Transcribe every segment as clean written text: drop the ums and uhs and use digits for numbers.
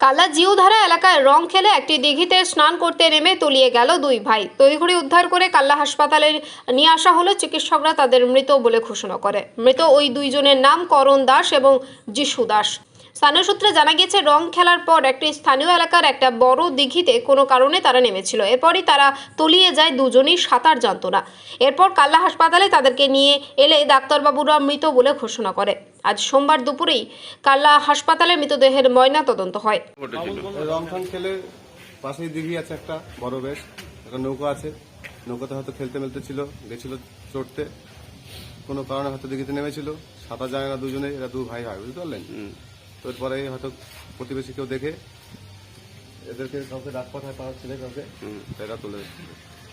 কাল্লা জিউধারা এলাকায় রং খেলে একটি দিঘিতে স্নান করতে নেমে তলিয়ে গেল দুই ভাই। তড়িঘড়ি উদ্ধার করে কাল্লা হাসপাতালে নিয়ে আসা হলো। চিকিৎসকরা তাদের মৃত বলে ঘোষণা করে। মৃত ওই দুইজনের নাম করণ দাস এবং যিশু দাস। স্থানীয় সূত্রে জানা গিয়েছে, রং খেলার পর একটি স্থানীয় এলাকার একটা বড় দিঘিতে কোনো কারণে তারা নেমেছিল। এরপরই তারা তলিয়ে যায়, দুজনেই সাঁতার জানত না। এরপর কাল্লা হাসপাতালে তাদেরকে নিয়ে এলে ডাক্তারবাবুরা মৃত বলে ঘোষণা করে। আজ সোমবার দুপুরেই কাল্লা হাসপাতালে মৃতদেহের ময়না তদন্ত হয়। রং খেলে পাশেই দিঘি আছে একটা বড় বেশ, একটা নৌকা আছে। নৌকাতে হয়তো খেলতে ছিল, গেছিল চড়তে, কোনো কারণে হয়তো দিঘিতে নেমেছিল। সাঁতার জানে না দুজনে, এরা দু ভাই হয়, বুঝতে পারলেন। তো এরপরে হয়তো প্রতিবেশী কেউ দেখে এদেরকে কাউকে ডাক পাঠায়, পাড়ার ছেলে কাউকে, এরা তুলে।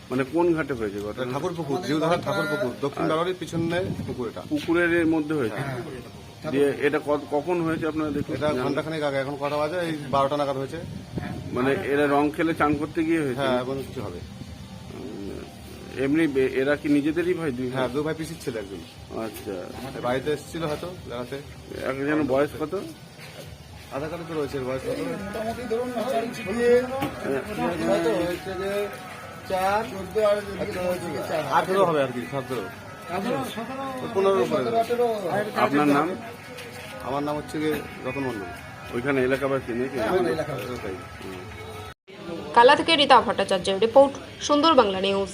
মানে কোন ঘাটে হয়েছে? ঠাকুর পুকুর, জিউধারা ঠাকুর পুকুর, দক্ষিণ বাড়ির পিছনে পুকুর। এটা পুকুরের মধ্যে হয়েছে। দিয়ে এটা কখন হয়েছে আপনারা দেখুন? এটা ঘন্টাখানেক আগে। এখন কটা বাজে? এই 12টা নাগাদ হয়েছে। মানে এরা রং খেলে চান করতে গিয়ে হয়েছে? হ্যাঁ, এখন কিছু হবে। এমনি এরা কি নিজেদেরই ভাই? দুই? হ্যাঁ, দু ভাই পিসির ছিল একজন। আচ্ছা, বাড়িতে এসেছিল হয়তো বেড়াতে। একজন বয়স কত? আধার কার্ডে তো রয়েছে বয়স কত? মোটামুটি ধরুন 18 হবে আর কি, 17 15 উপরে। আপনার নাম? আমার নাম হচ্ছে গিয়ে রতন মন্ডল। ওইখানে এলাকাবাসী নাকি? কাল্লা থেকে রীতা ভট্টাচার্যের রিপোর্ট, সুন্দর বাংলা নিউজ।